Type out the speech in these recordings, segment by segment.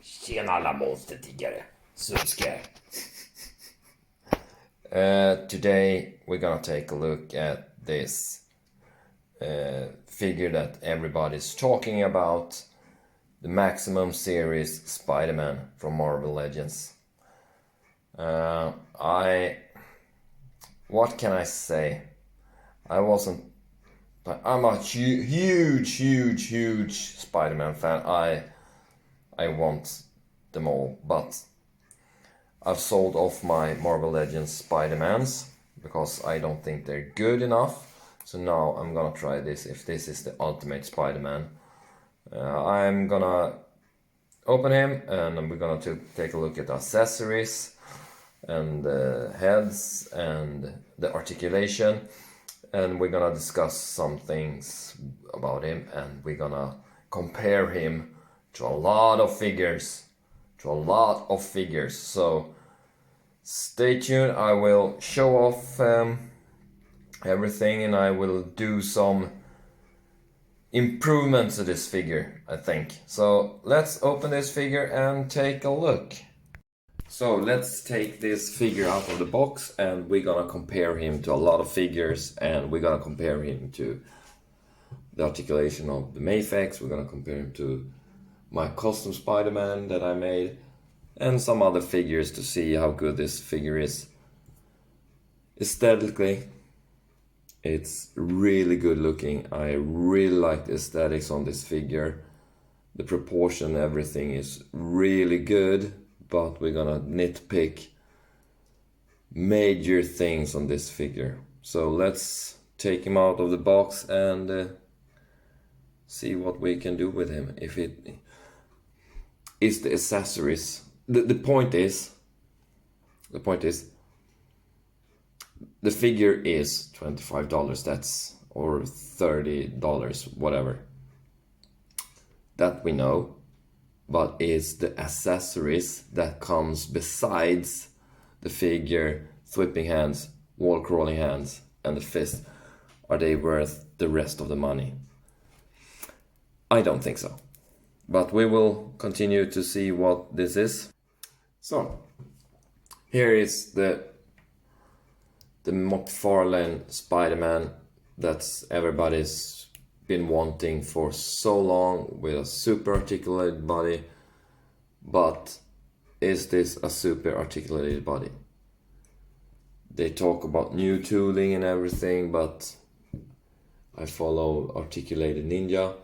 Tjena alla monstertiggare. Suske. Today we're gonna take a look at this figure that everybody's talking about. The Maximum Series Spider-Man from Marvel Legends. What can I say? I'm a huge Spider-Man fan. I want them all, but I've sold off my Marvel Legends Spider-Mans because I don't think they're good enough. So now I'm gonna try this, if this is the ultimate Spider-Man. I'm gonna open him and we're gonna take a look at the accessories and the heads and the articulation, and we're gonna discuss some things about him, and we're gonna compare him to a lot of figures. So stay tuned. I will show off everything, and I will do some improvements to this figure, I think. So let's open this figure and take a look. So let's take this figure out of the box, and we're gonna compare him to a lot of figures, and we're gonna compare him to the articulation of the Mayfex. We're gonna compare him to my custom Spider-Man that I made, and some other figures to see how good this figure is. Aesthetically, it's really good looking. I really like the aesthetics on this figure. The proportion, everything is really good, but we're gonna nitpick major things on this figure. So let's take him out of the box and see what we can do with him. If it is the accessories. The point is, the figure is $25, that's, or $30, whatever. That we know, but it's the accessories that comes besides the figure, whipping hands, wall crawling hands, and the fist. Are they worth the rest of the money? I don't think so. But we will continue to see what this is. So, here is the McFarlane Spider-Man that's everybody's been wanting for so long, with a super articulated body. But is this a super articulated body? They talk about new tooling and everything, but I follow Articulated Ninja.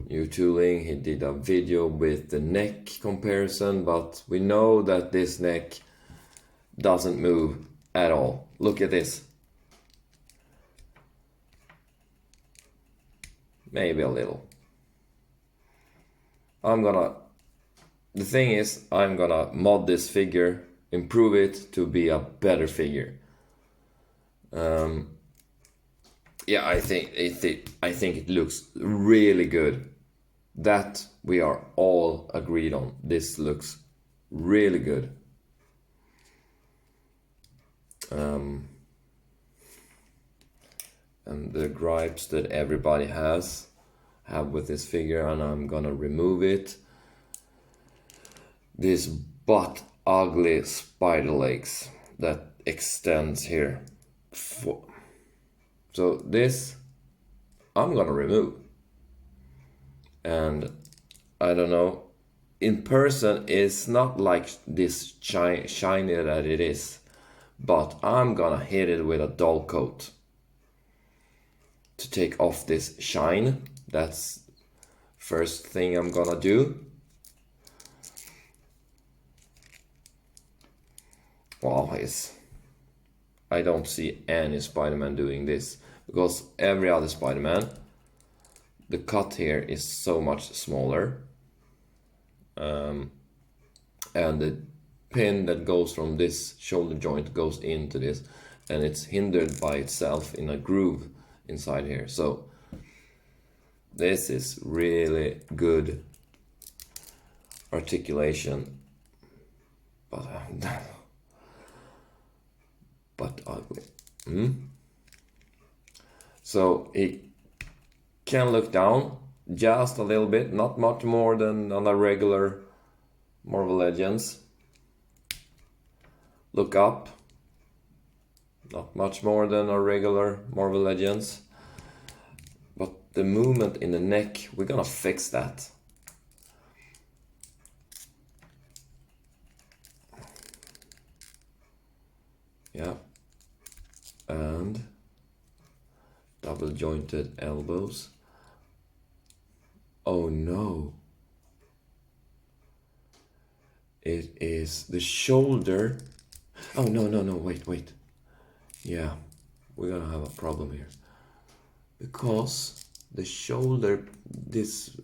New tooling, he did a video with the neck comparison, but we know that this neck doesn't move at all. Look at this. Maybe a little. The thing is, I'm gonna mod this figure, improve it to be a better figure. Yeah, I think it looks really good. That we are all agreed on. This looks really good. And the gripes that everybody have with this figure, and I'm gonna remove it. This butt ugly spider legs that extends here. So this I'm gonna remove. And I don't know, in person it's not like this shiny that it is, but I'm gonna hit it with a dull coat to take off this shine. That's first thing I'm gonna do. Wow, I don't see any Spider-Man doing this, because every other Spider-Man, the cut here is so much smaller, and the pin that goes from this shoulder joint goes into this, and it's hindered by itself in a groove inside here. So this is really good articulation, but ugly. So it can look down just a little bit, not much more than on a regular Marvel Legends. Look up. Not much more than our regular Marvel Legends. But the movement in the neck, we're gonna fix that. Yeah. And double jointed elbows. Oh no. It is the shoulder. Oh no, wait. Yeah, we're gonna have a problem here. Because the shoulder, this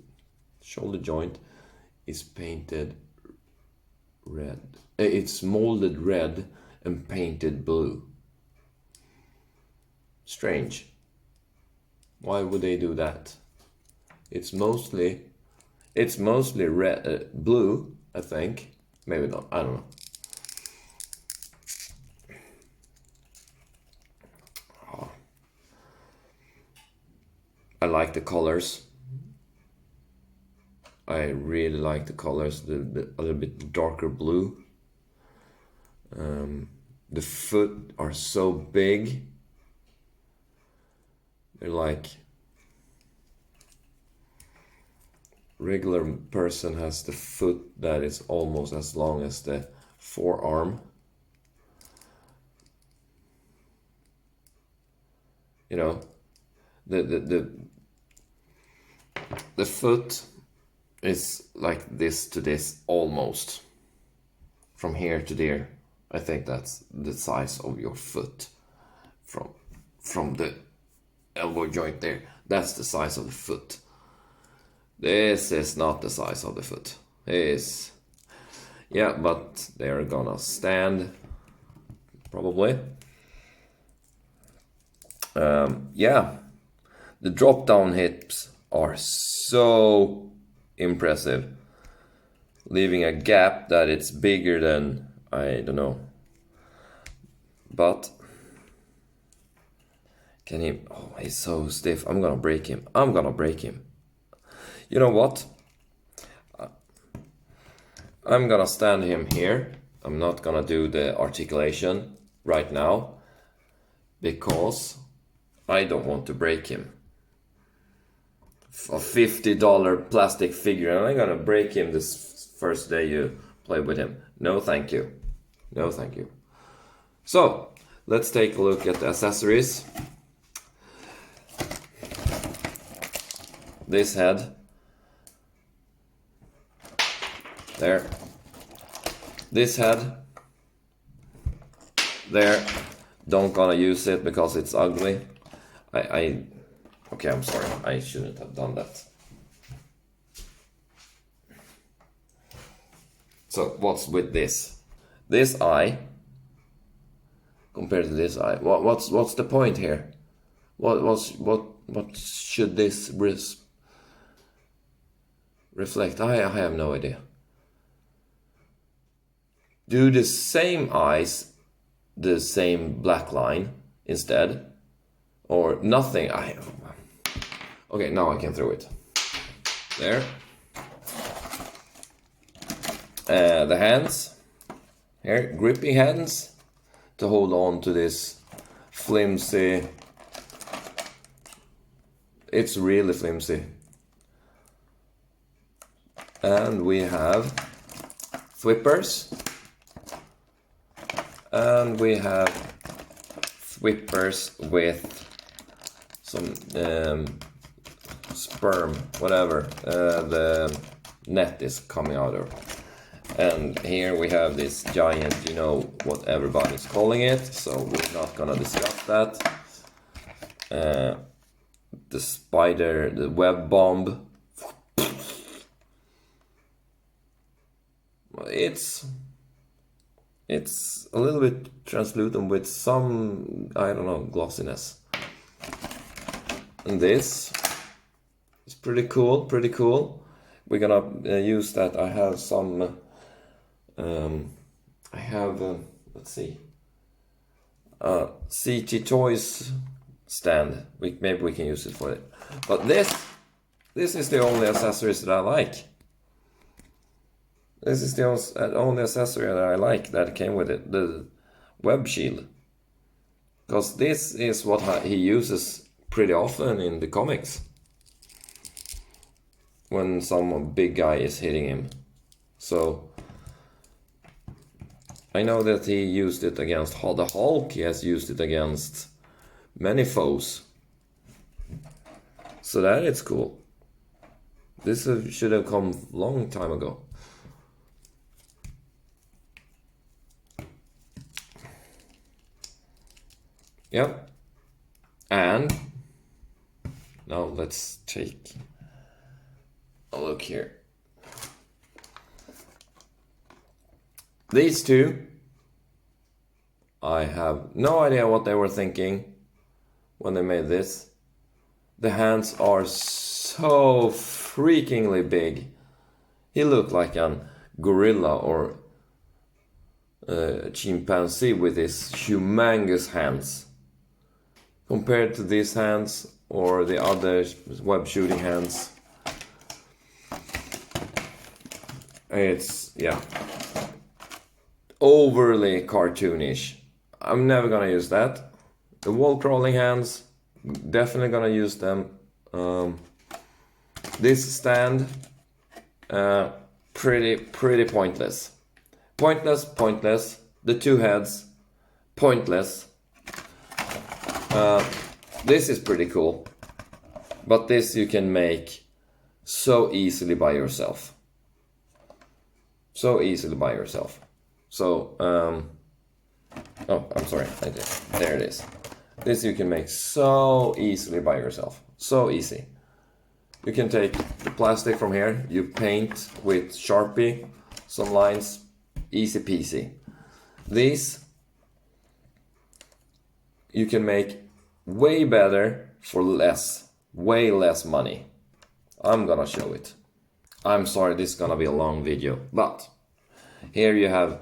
shoulder joint is painted red. It's molded red and painted blue. Strange. Why would they do that? It's mostly red, blue, I think. Maybe not. I don't know. Oh. I like the colors. I really like the colors. The a little bit darker blue. The foot are so big. They're like regular person has the foot that is almost as long as the forearm. You know, the foot is like this to this almost. From here to there. I think that's the size of your foot. From the elbow joint there. That's the size of the foot. This is not the size of the foot. This, yeah, but they're gonna stand probably. Yeah, the drop down hips are so impressive, leaving a gap that it's bigger than, I don't know, but can he? Oh, he's so stiff. I'm gonna break him. You know what? I'm gonna stand him here. I'm not gonna do the articulation right now because I don't want to break him. A $50 plastic figure, and I'm gonna break him this first day you play with him. No, thank you. No, thank you. So, let's take a look at the accessories. This head. There. This head. There. Don't gonna use it because it's ugly. Okay, I'm sorry. I shouldn't have done that. So, what's with this? This eye compared to this eye. What's the point here? What should this reflect? I have no idea. Do the same eyes the same black line instead, or nothing? Okay, now I can throw it. There. The hands. Here, grippy hands to hold on to this flimsy. It's really flimsy. And we have flippers. And we have flippers with some sperm, whatever the net is coming out of. And here we have this giant, you know what everybody's calling it, so we're not gonna discuss that. The spider, the web bomb. It's a little bit translucent with some, I don't know, glossiness. And this is pretty cool. We're gonna use that. I have some, let's see, CT Toys stand. Maybe we can use it for it. But this is the only accessories that I like. This is the only accessory that I like that came with it, the web shield. Because this is what he uses pretty often in the comics. When some big guy is hitting him. So I know that he used it against the Hulk. He has used it against many foes. So that is cool. This should have come long time ago. Yep. And now let's take a look here. These two, I have no idea what they were thinking when they made this. The hands are so freakingly big. He looked like a gorilla or a chimpanzee with his humongous hands. Compared to these hands or the other web shooting hands, it's, yeah, overly cartoonish. I'm never gonna use that. The wall crawling hands, definitely gonna use them. This stand, pretty pointless. Pointless. The two heads, pointless. This is pretty cool, but this you can make so easily by yourself. So, oh, I'm sorry, I did. There it is. This you can make so easily by yourself. So easy. You can take the plastic from here, you paint with Sharpie, some lines, easy peasy. These you can make way better for way less money. I'm gonna show it. I'm sorry, this is gonna be a long video, but here you have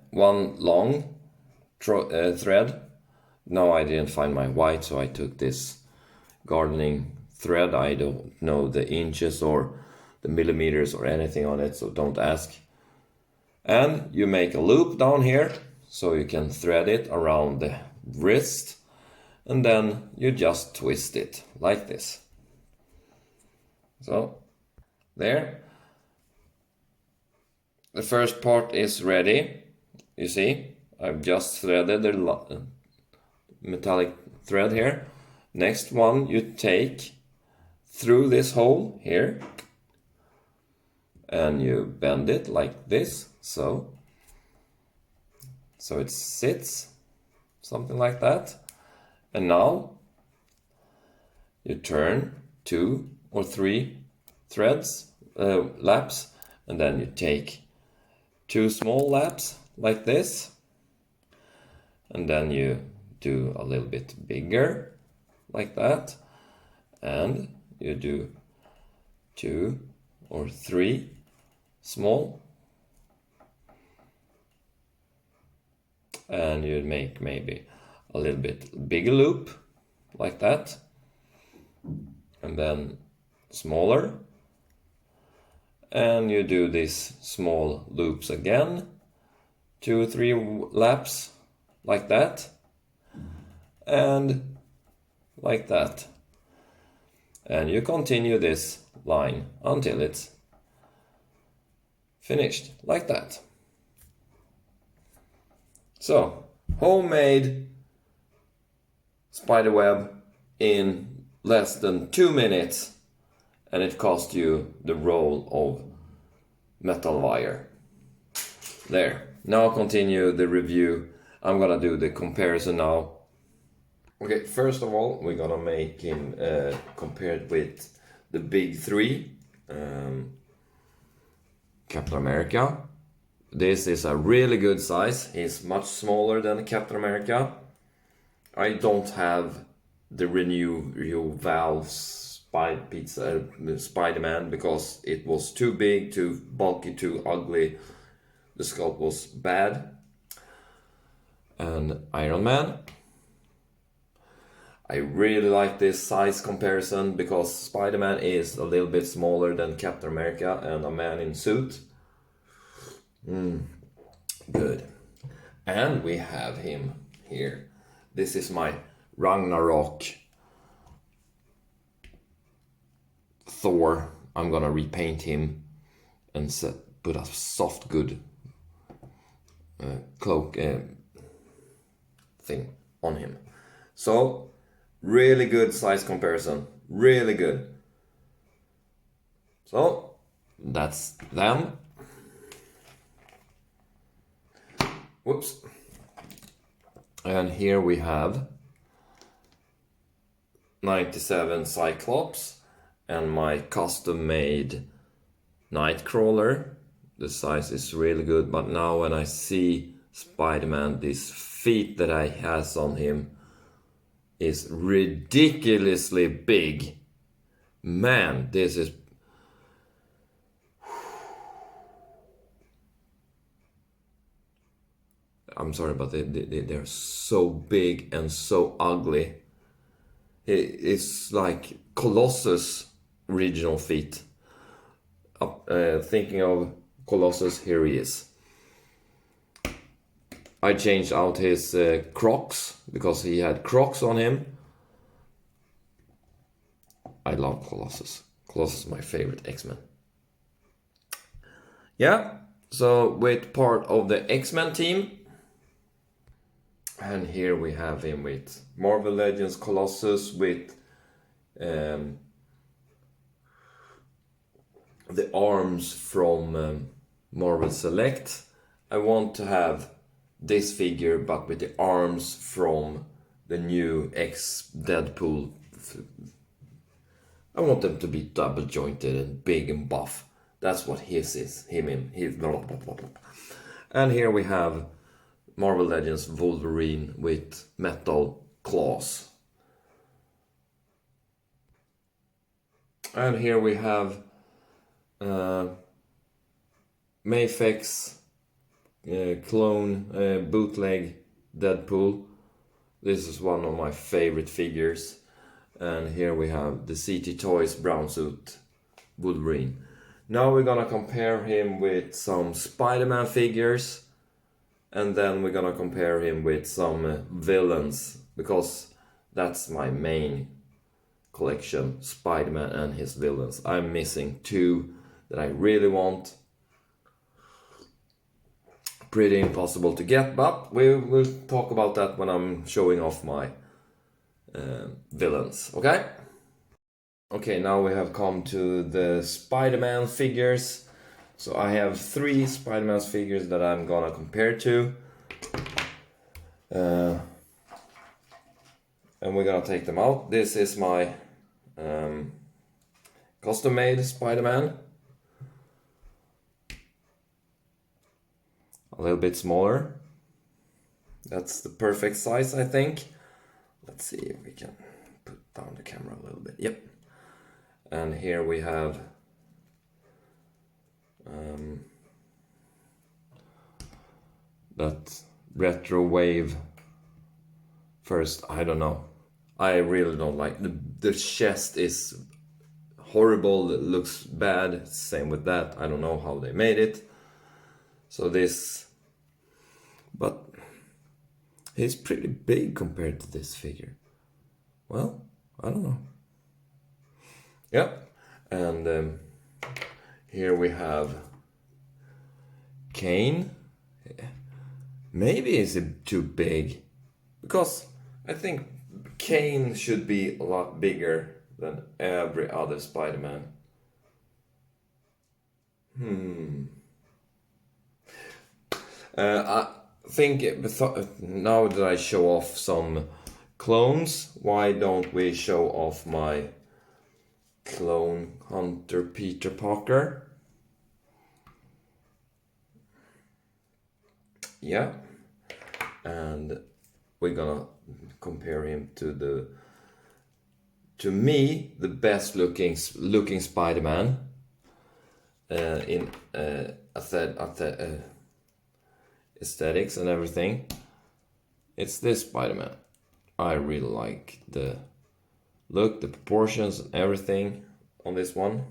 one long thread. No, I didn't find my white, so I took this gardening thread. I don't know the inches or the millimeters or anything on it, so don't ask. And you make a loop down here, so you can thread it around the wrist, and then you just twist it like this. So, there. The first part is ready. You see, I've just threaded the metallic thread here. Next one you take through this hole here, and you bend it like this, so it sits, something like that. And now you turn 2 or 3 threads, laps, and then you take 2 small laps like this, and then you do a little bit bigger like that, and you do 2 or 3 small, and you make maybe a little bit bigger loop like that, and then smaller, and you do these small loops again, 2 or 3 laps like that, and like that, and you continue this line until it's finished like that. So, homemade spiderweb in less than 2 minutes, and it cost you the roll of metal wire. There. Now continue the review. I'm gonna do the comparison now. Okay, first of all, we're gonna make him compared with the big 3. Captain America. This is a really good size. He's much smaller than Captain America. I don't have the Renew Valve's Spider-Man because it was too big, too bulky, too ugly. The sculpt was bad. And Iron Man. I really like this size comparison because Spider-Man is a little bit smaller than Captain America and a man in suit. Good. And we have him here. This is my Ragnarok Thor. I'm gonna repaint him and put a soft good cloak thing on him. So really good size comparison, really good. So that's them. Whoops. And here we have 97 Cyclops and my custom made Nightcrawler. The size is really good, but now when I see Spider-Man, this feet that I has on him is ridiculously big. Man, this is... I'm sorry, but they're so big and so ugly. It's like Colossus original feet. Thinking of Colossus, here he is. I changed out his Crocs because he had Crocs on him. I love Colossus. Colossus is my favorite X-Men. Yeah, so with part of the X-Men team. And here we have him with Marvel Legends Colossus with the arms from Marvel Select. I want to have this figure but with the arms from the new Deadpool. I want them to be double jointed and big and buff. That's what his is. His blah, blah, blah, blah. And here we have Marvel Legends Wolverine with metal claws. And here we have Mayfix clone bootleg Deadpool. This is one of my favorite figures. And here we have the CT Toys brown suit Wolverine. Now we're gonna compare him with some Spider-Man figures. And then we're gonna compare him with some villains, because that's my main collection, Spider-Man and his villains. I'm missing two that I really want. Pretty impossible to get, but we will talk about that when I'm showing off my villains, okay? Okay, now we have come to the Spider-Man figures. So I have 3 Spider-Man figures that I'm gonna compare to. And we're gonna take them out. This is my custom-made Spider-Man. A little bit smaller. That's the perfect size, I think. Let's see if we can put down the camera a little bit. Yep. And here we have that retro wave. First, I don't know. I really don't like the chest is horrible. It looks bad. Same with that. I don't know how they made it. So this, but he's pretty big compared to this figure. Well, I don't know. Yep. And here we have Kane. Maybe is it too big? Because I think Kane should be a lot bigger than every other Spider-Man. I think now that I show off some clones, why don't we show off my clone hunter Peter Parker? Yeah, and we're gonna compare him to me the best looking Spider-Man in aesthetics and everything. It's this Spider-Man. I really like the look, the proportions and everything on this one.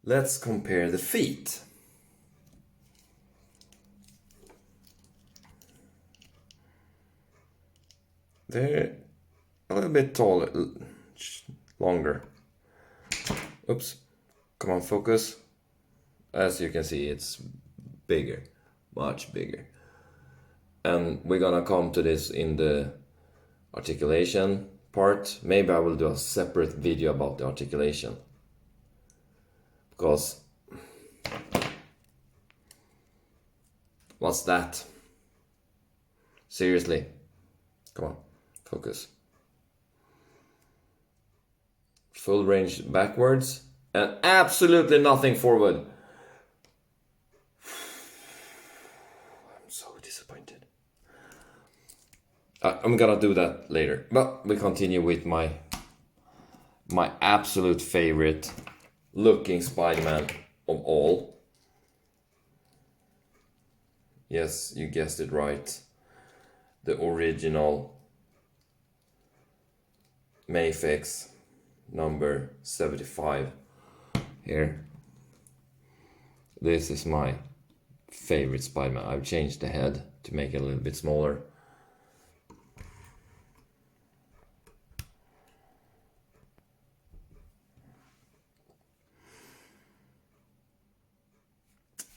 Let's compare the feet. They're a little bit taller, longer. Oops, come on, focus. As you can see, it's bigger, much bigger. And we're gonna come to this in the articulation part. Maybe I will do a separate video about the articulation. Because what's that? Seriously. Come on, focus. Full range backwards and absolutely nothing forward. I'm so disappointed. I'm gonna do that later, but we continue with my absolute favorite looking Spider-Man of all. Yes, you guessed it right. The original Mayfix number 75 here. This is my favorite Spider-Man. I've changed the head to make it a little bit smaller.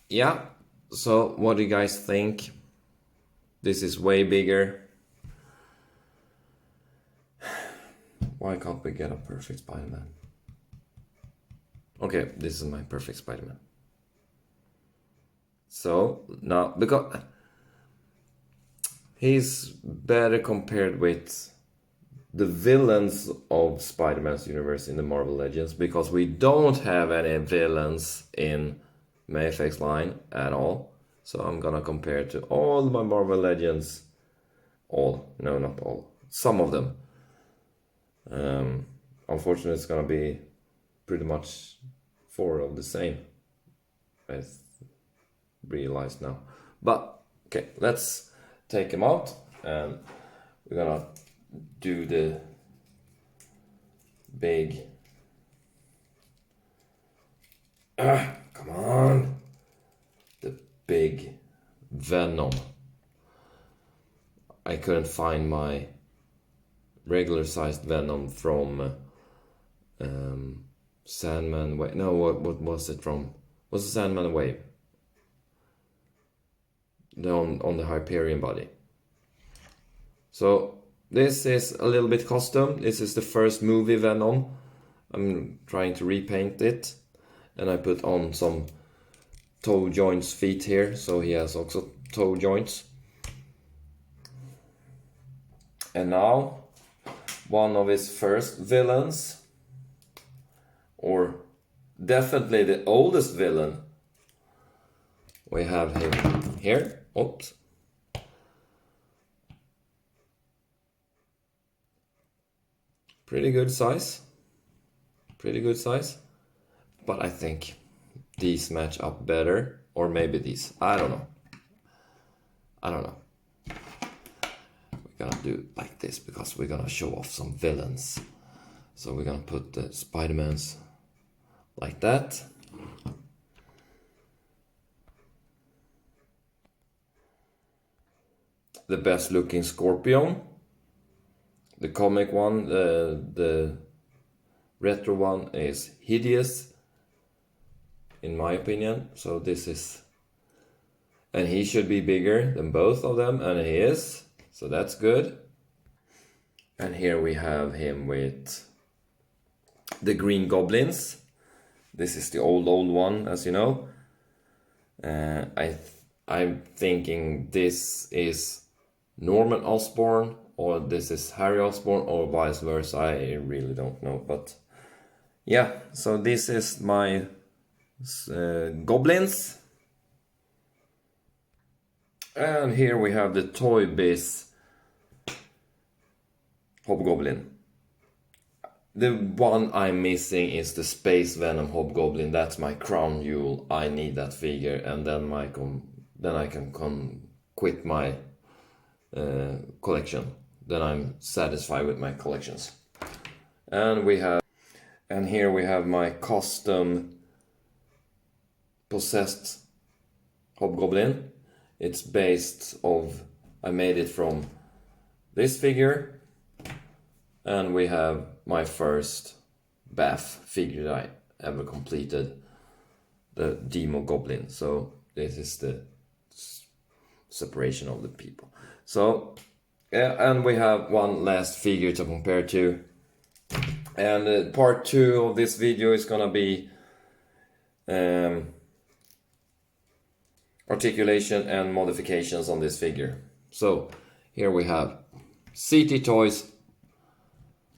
Yeah, so what do you guys think? This is way bigger. Why can't we get a perfect Spider-Man? Okay, this is my perfect Spider-Man. So, now, because he's better compared with the villains of Spider-Man's universe in the Marvel Legends, because we don't have any villains in Mayfix line at all. So I'm gonna compare to all my Marvel Legends. All, no, not all. Some of them. Unfortunately, it's gonna be pretty much 4 of the same. I realize now. But okay, let's take them out, and we're gonna do the big. Come on, the big Venom. I couldn't find my regular sized Venom from Sandman Wave. No, what was it from? Was the Sandman Wave? On the Hyperion body. So this is a little bit custom. This is the first movie Venom. I'm trying to repaint it, and I put on some toe joints feet here, so he has also toe joints. And now one of his first villains, or definitely the oldest villain, we have him here. Oops. Pretty good size. Pretty good size. But I think these match up better. Or maybe these. I don't know. I don't know. We're gonna do it like this because we're gonna show off some villains. So we're gonna put the Spider-Mans like that. The best looking Scorpion. The comic one, the retro one, is hideous, in my opinion. So this is, and he should be bigger than both of them, and he is, so that's good. And here we have him with the Green Goblins. This is the old one, as you know. I'm thinking this is Norman Osborn, or this is Harry Osborn, or vice versa. I really don't know, but yeah. So this is my goblins, and here we have the Toy Biz Hobgoblin. The one I'm missing is the Space Venom Hobgoblin. That's my crown jewel. I need that figure, and then I can quit my collection. Then I'm satisfied with my collections. And here we have my custom possessed hobgoblin. It's based of, I made it from this figure, and we have my first bath figure that I ever completed, the Demo Goblin. So this is the separation of the people. So yeah, and we have one last figure to compare to, and part 2 of this video is gonna be articulation and modifications on this figure. So here we have CT Toys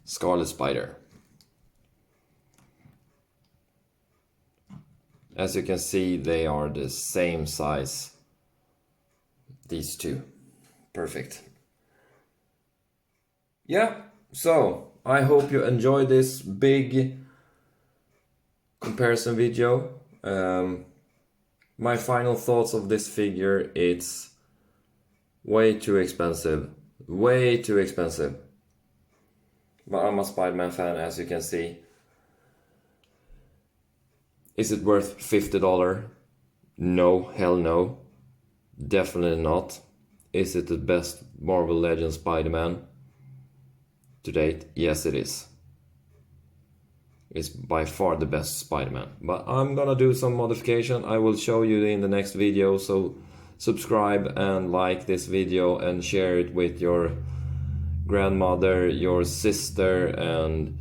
Scarlet Spider. As you can see, they are the same size, these two. Perfect. Yeah, so I hope you enjoyed this big comparison video. My final thoughts of this figure: it's way too expensive. Way too expensive. But I'm a Spider-Man fan, as you can see. Is it worth $50? No, hell no. Definitely not. Is it the best Marvel Legends Spider-Man to date? Yes, it is. It's by far the best Spider-Man. But I'm gonna do some modification. I will show you in the next video. So subscribe and like this video and share it with your grandmother, your sister, and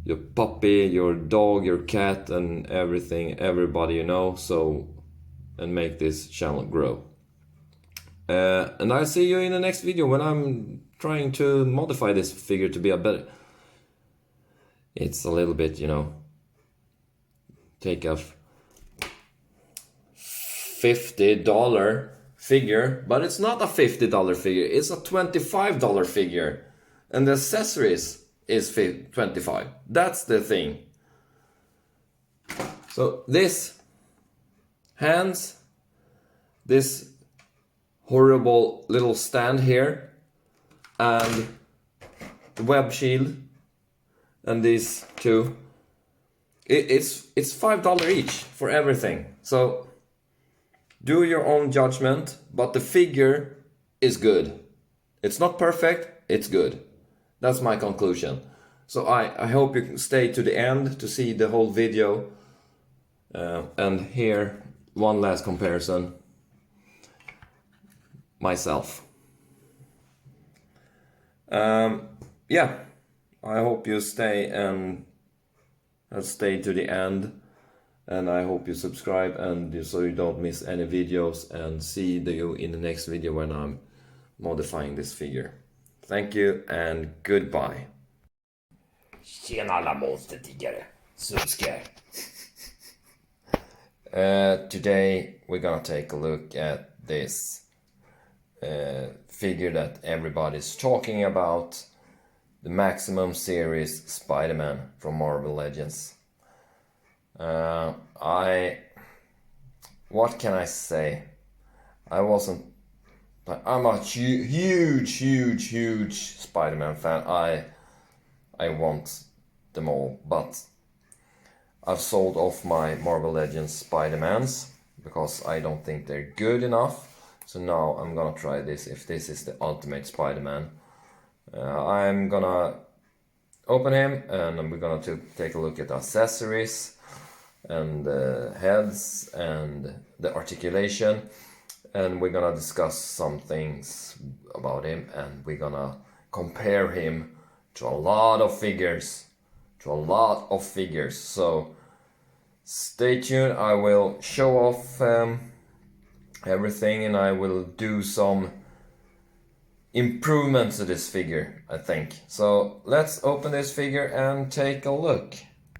your puppy, your dog, your cat, and everything, everybody you know. So, and make this channel grow. And I'll see you in the next video when I'm trying to modify this figure to be a better. It's a little bit, you know, take a $50 figure, but it's not a $50 figure, it's a $25 figure, and the accessories is $25. That's the thing. So this hands, this horrible little stand here, and the web shield, and these two, it's $5 each for everything. So do your own judgment, but the figure is good. It's not perfect, it's good. That's my conclusion. So I hope you can stay to the end to see the whole video. And here, one last comparison. Myself. Yeah, I hope you stay to the end. And I hope you subscribe, and so you don't miss any videos, and see you in the next video when I'm modifying this figure. Thank you and goodbye. Tjena alla monstertiggare. Subscribe. Today we're gonna take a look at this figure that everybody's talking about, the Maximum Series Spider-Man from Marvel Legends. What can I say? I'm a huge Spider-Man fan. I want them all, but I've sold off my Marvel Legends Spider-Mans because I don't think they're good enough. So now I'm gonna try this, if this is the ultimate Spider-Man. I'm gonna open him, and we're gonna take a look at the accessories and the heads and the articulation, and we're gonna discuss some things about him, and we're gonna compare him to a lot of figures, so stay tuned. I will show off everything, and I will do some improvements to this figure, I think. So let's open this figure and take a look.